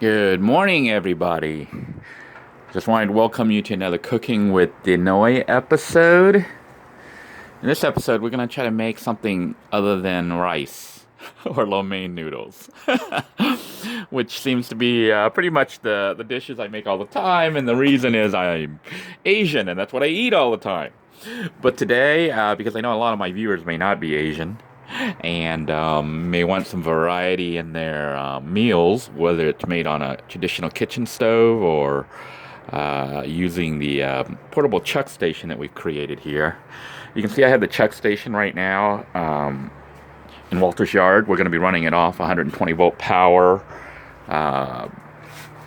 Good morning, everybody. Just wanted to welcome you to another Cooking with Denoy episode. In this episode, we're going to try to make something other than rice or lo mein noodles, which seems to be pretty much the dishes I make all the time. And the reason is I'm Asian, and that's what I eat all the time. But today, because I know a lot of my viewers may not be Asian, and may want some variety in their meals, whether it's made on a traditional kitchen stove or using the portable chuck station that we've created here. You can see I have the chuck station right now in Walter's yard. We're going to be running it off 120 volt power, uh,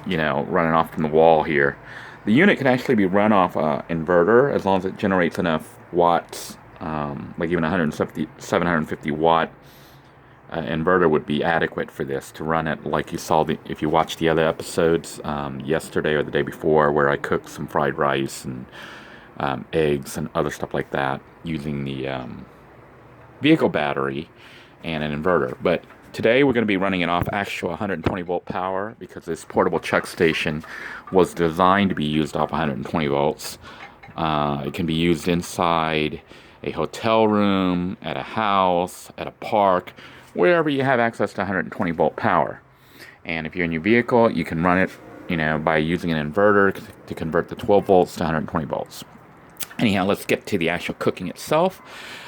running off from the wall here. The unit can actually be run off inverter as long as it generates enough watts, like even 170, 750 watt inverter would be adequate for this to run it like you saw if you watched the other episodes yesterday or the day before where I cooked some fried rice and eggs and other stuff like that using the vehicle battery and an inverter. But today we're going to be running it off actual 120 volt power because this portable chuck station was designed to be used off 120 volts. It can be used inside a hotel room, at a house, at a park, wherever you have access to 120 volt power. And if you're in your vehicle, you can run it, by using an inverter to convert the 12 volts to 120 volts. Anyhow, let's get to the actual cooking itself.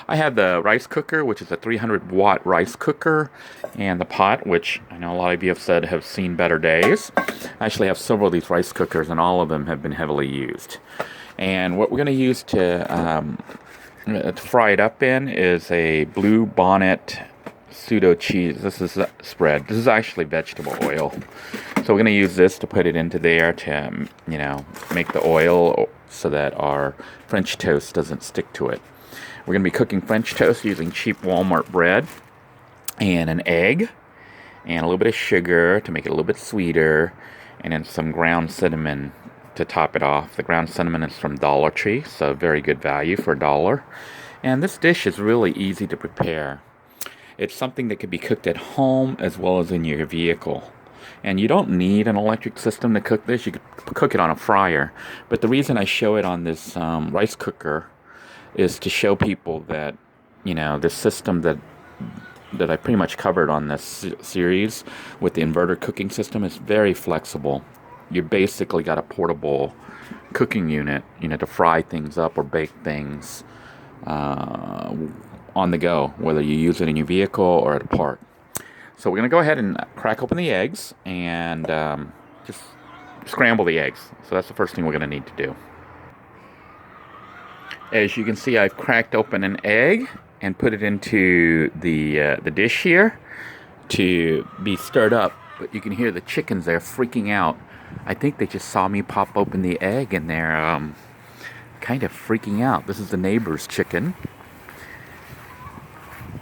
I have the rice cooker, which is a 300 watt rice cooker, and the pot, which I know a lot of you have said have seen better days. I actually have several of these rice cookers, and all of them have been heavily used. And what we're going to use to fry it up in is a Blue Bonnet pseudo cheese. This is a spread. This is actually vegetable oil. So we're going to use this to put it into there to, make the oil so that our French toast doesn't stick to it. We're going to be cooking French toast using cheap Walmart bread and an egg and a little bit of sugar to make it a little bit sweeter, and then some ground cinnamon to top it off. The ground cinnamon is from Dollar Tree, so very good value for $1. And this dish is really easy to prepare. It's something that can be cooked at home as well as in your vehicle. And you don't need an electric system to cook this. You could cook it on a fryer. But the reason I show it on this rice cooker is to show people that, this system that I pretty much covered on this series with the inverter cooking system is very flexible. You basically got a portable cooking unit, to fry things up or bake things on the go, whether you use it in your vehicle or at a park. So we're going to go ahead and crack open the eggs and just scramble the eggs. So that's the first thing we're going to need to do. As you can see, I've cracked open an egg and put it into the dish here to be stirred up. But you can hear the chickens there freaking out. I think they just saw me pop open the egg and they're kind of freaking out. This is the neighbor's chicken.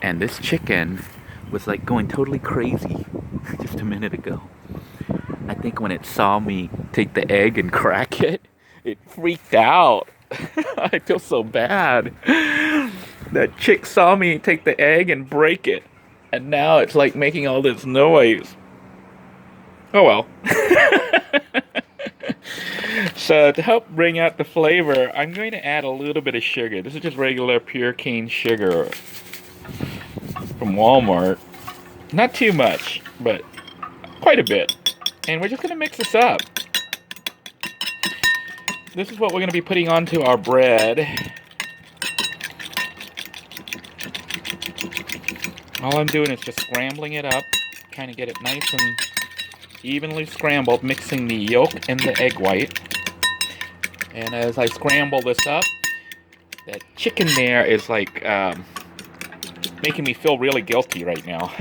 And this chicken was like going totally crazy just a minute ago. I think when it saw me take the egg and crack it, it freaked out. I feel so bad. That chick saw me take the egg and break it. And now it's like making all this noise. Oh well. So to help bring out the flavor, I'm going to add a little bit of sugar. This is just regular pure cane sugar from Walmart. Not too much, but quite a bit. And we're just going to mix this up. This is what we're going to be putting onto our bread. All I'm doing is just scrambling it up, trying to get it nice and evenly scrambled, mixing the yolk and the egg white. And as I scramble this up, that chicken there is like making me feel really guilty right now.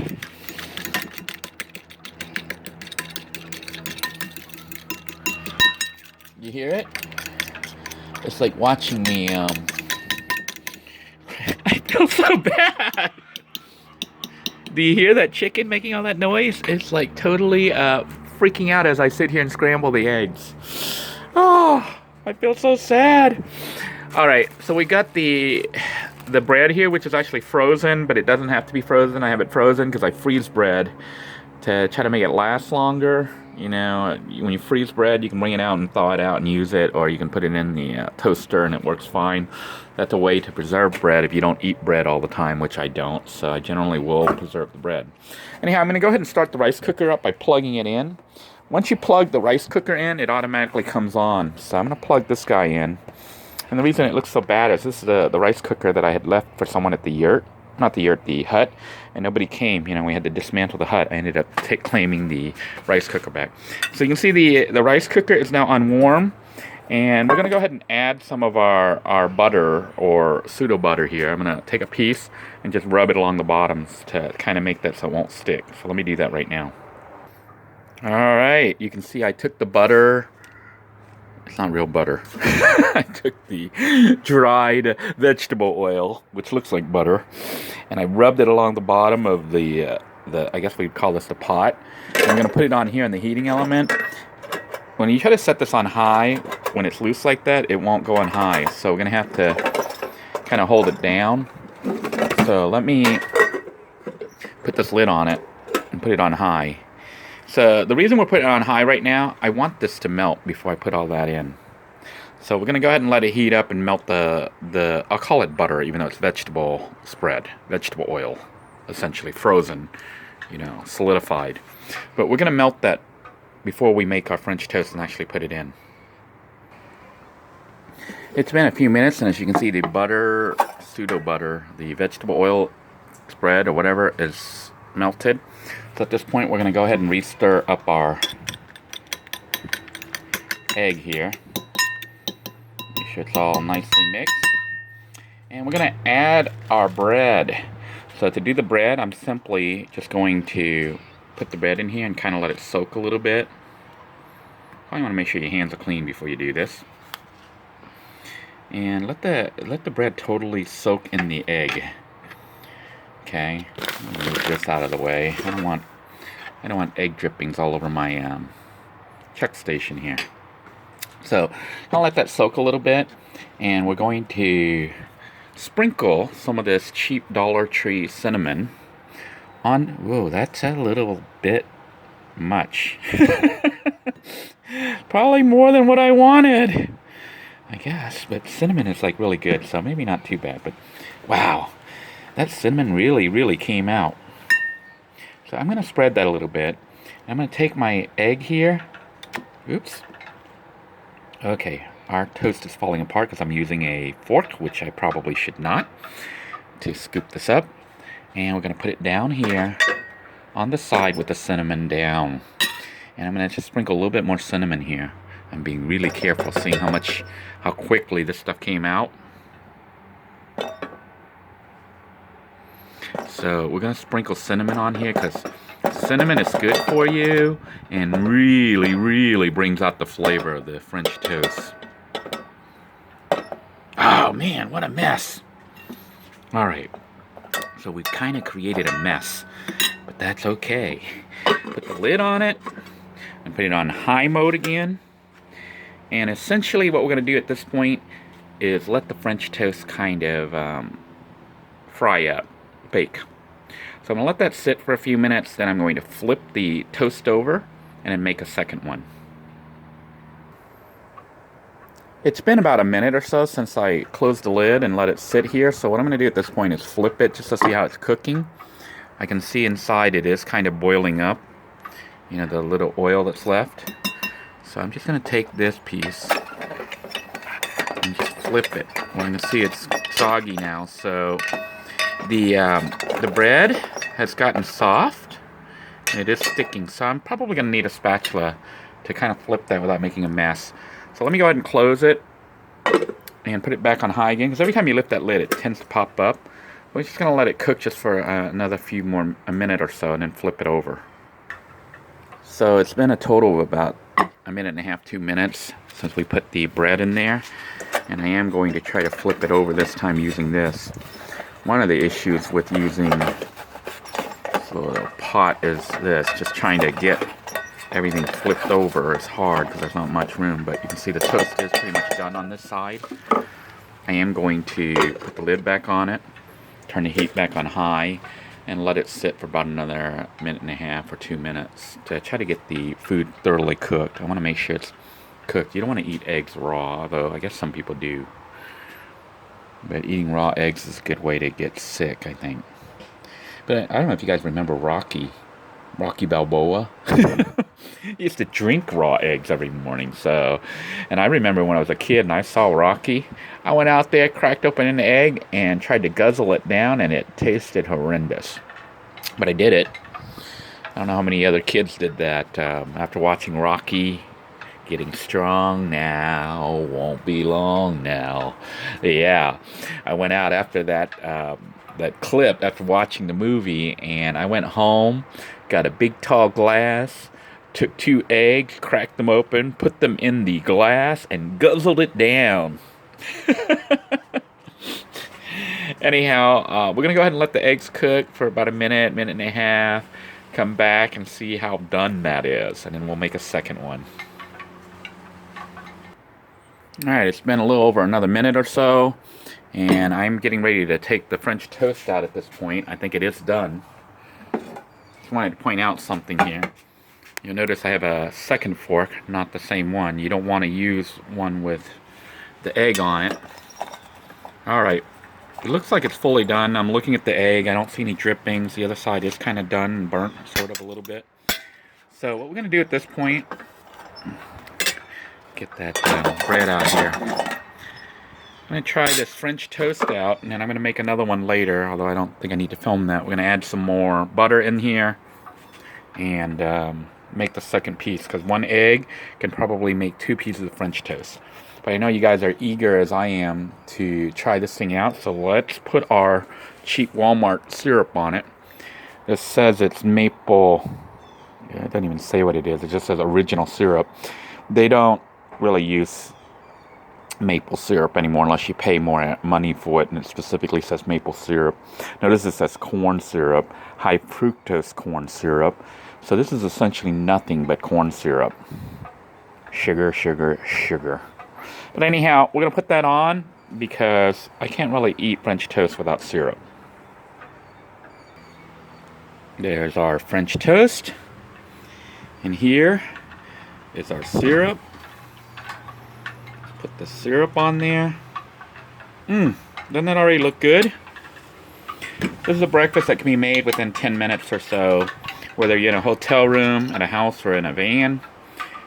You hear it? It's like watching me, I feel so bad. Do you hear that chicken making all that noise? It's like totally freaking out as I sit here and scramble the eggs. Oh, I feel so sad. Alright, so we got the bread here, which is actually frozen, but it doesn't have to be frozen. I have it frozen because I freeze bread to try to make it last longer. You know, when you freeze bread, you can bring it out and thaw it out and use it, or you can put it in the toaster and it works fine. That's a way to preserve bread if you don't eat bread all the time, which I don't, so I generally will preserve the bread. Anyhow, I'm going to go ahead and start the rice cooker up by plugging it in. Once you plug the rice cooker in, it automatically comes on. So I'm going to plug this guy in. And the reason it looks so bad is this is the rice cooker that I had left for someone at the yurt. Not the yurt, the hut. And nobody came. You know, we had to dismantle the hut. I ended up claiming the rice cooker back. So you can see the rice cooker is now on warm. And we're going to go ahead and add some of our butter or pseudo butter here. I'm going to take a piece and just rub it along the bottoms to kind of make that so it won't stick. So let me do that right now. Alright, you can see I took the butter. It's not real butter. I took the dried vegetable oil, which looks like butter, and I rubbed it along the bottom of the I guess we'd call this the pot. I'm going to put it on here in the heating element. When you try to set this on high, when it's loose like that, it won't go on high. So we're going to have to kind of hold it down. So let me put this lid on it and put it on high. So the reason we're putting it on high right now, I want this to melt before I put all that in. So we're going to go ahead and let it heat up and melt the I'll call it butter, even though it's vegetable spread, vegetable oil, essentially frozen, you know, solidified. But we're going to melt that before we make our French toast and actually put it in. It's been a few minutes, and as you can see, the butter, pseudo butter, the vegetable oil spread or whatever is melted. So at this point, we're going to go ahead and re-stir up our egg here. Make sure it's all nicely mixed. And we're going to add our bread. So to do the bread, I'm simply just going to put the bread in here and kind of let it soak a little bit. Probably want to make sure your hands are clean before you do this. And let the bread totally soak in the egg. Okay, let me move this out of the way. I don't want egg drippings all over my check station here. So I'll let that soak a little bit, and we're going to sprinkle some of this cheap Dollar Tree cinnamon on. Whoa, that's a little bit much. Probably more than what I wanted, I guess. But cinnamon is like really good, so maybe not too bad. But wow. That cinnamon really came out. So I'm going to spread that a little bit. I'm going to take my egg here. Oops. Okay, our toast is falling apart because I'm using a fork, which I probably should not, to scoop this up. And we're going to put it down here on the side with the cinnamon down. And I'm going to just sprinkle a little bit more cinnamon here. I'm being really careful, seeing how quickly this stuff came out. So we're going to sprinkle cinnamon on here because cinnamon is good for you and really brings out the flavor of the French toast. Oh man, what a mess. Alright, so we've kind of created a mess, but that's okay. Put the lid on it and put it on high mode again. And essentially what we're going to do at this point is let the French toast kind of fry up. Bake. So I'm going to let that sit for a few minutes, then I'm going to flip the toast over and then make a second one. It's been about a minute or so since I closed the lid and let it sit here, so what I'm going to do at this point is flip it just to see how it's cooking. I can see inside it is kind of boiling up, you know, the little oil that's left. So I'm just going to take this piece and just flip it. Well, you can see it's soggy now, so the bread has gotten soft and it is sticking, so I'm probably going to need a spatula to kind of flip that without making a mess. So let me go ahead and close it and put it back on high again, because every time you lift that lid it tends to pop up. We're just going to let it cook just for a minute or so and then flip it over. So it's been a total of about a minute and a half, 2 minutes since we put the bread in there, and I am going to try to flip it over this time using this. One of the issues with using this little pot is this, just trying to get everything flipped over is hard because there's not much room, but you can see the toast is pretty much done on this side. I am going to put the lid back on it, turn the heat back on high, and let it sit for about another minute and a half or 2 minutes to try to get the food thoroughly cooked. I want to make sure it's cooked. You don't want to eat eggs raw, though I guess some people do. But eating raw eggs is a good way to get sick, I think. But I don't know if you guys remember Rocky Balboa. He used to drink raw eggs every morning. And I remember when I was a kid and I saw Rocky, I went out there, cracked open an egg, and tried to guzzle it down, and it tasted horrendous. But I did it. I don't know how many other kids did that. After watching Rocky, getting strong now, won't be long now. Yeah, I went out after that clip, after watching the movie, and I went home, got a big tall glass, took 2 eggs, cracked them open, put them in the glass, and guzzled it down. Anyhow, we're going to go ahead and let the eggs cook for about a minute and a half, come back and see how done that is, and then we'll make a second one. Alright, it's been a little over another minute or so, and I'm getting ready to take the French toast out at this point. I think it is done. Just wanted to point out something here. You'll notice I have a second fork, not the same one. You don't want to use one with the egg on it. Alright, it looks like it's fully done. I'm looking at the egg. I don't see any drippings. The other side is kind of done and burnt, sort of a little bit. So what we're going to do at this point, get that bread out here. I'm going to try this French toast out, and then I'm going to make another one later, although I don't think I need to film that. We're going to add some more butter in here and make the second piece, because 1 egg can probably make 2 pieces of French toast. But I know you guys are eager as I am to try this thing out, so let's put our cheap Walmart syrup on it. This says it's maple. It doesn't even say what it is. It just says original syrup. They don't really use maple syrup anymore unless you pay more money for it, and it specifically says maple syrup. Notice it says corn syrup, high fructose corn syrup. So this is essentially nothing but corn syrup. Sugar, sugar, sugar. But anyhow, we're going to put that on because I can't really eat French toast without syrup. There's our French toast. And here is our syrup. Put the syrup on there. Doesn't that already look good? This is a breakfast that can be made within 10 minutes or so, whether you're in a hotel room, at a house, or in a van.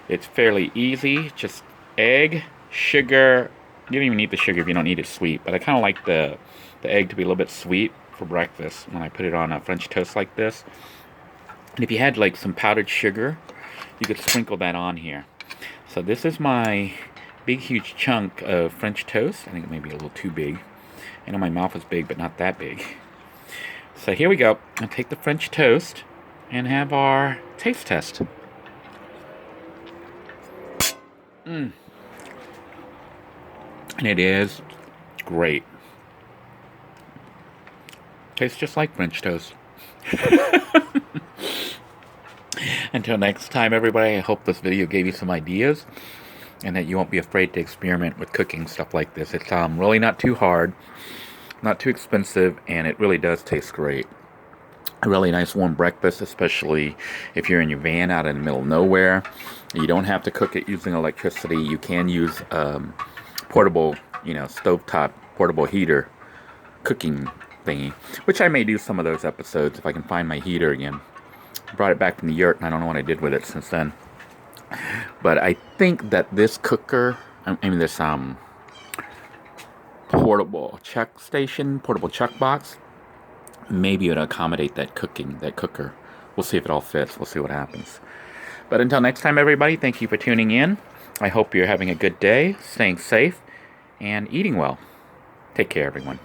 It's fairly easy. Just egg, sugar. You don't even need the sugar if you don't need it sweet, but I kind of like the egg to be a little bit sweet for breakfast when I put it on a French toast like this. And if you had like some powdered sugar, you could sprinkle that on here. So this is my big huge chunk of French toast. I think it may be a little too big. I know my mouth is big, but not that big. So here we go. I'll take the French toast and have our taste test. And it is great. Tastes just like French toast. Until next time, everybody, I hope this video gave you some ideas and that you won't be afraid to experiment with cooking stuff like this. It's really not too hard, not too expensive, and it really does taste great. A really nice warm breakfast, especially if you're in your van out in the middle of nowhere. You don't have to cook it using electricity. You can use portable, stovetop portable heater cooking thingy, which I may do some of those episodes if I can find my heater again. I brought it back from the yurt, and I don't know what I did with it since then. But I think that this cooker, this portable chuck station, portable chuck box, maybe it'll accommodate that cooker. We'll see if it all fits. We'll see what happens. But until next time, everybody, thank you for tuning in. I hope you're having a good day, staying safe, and eating well. Take care, everyone.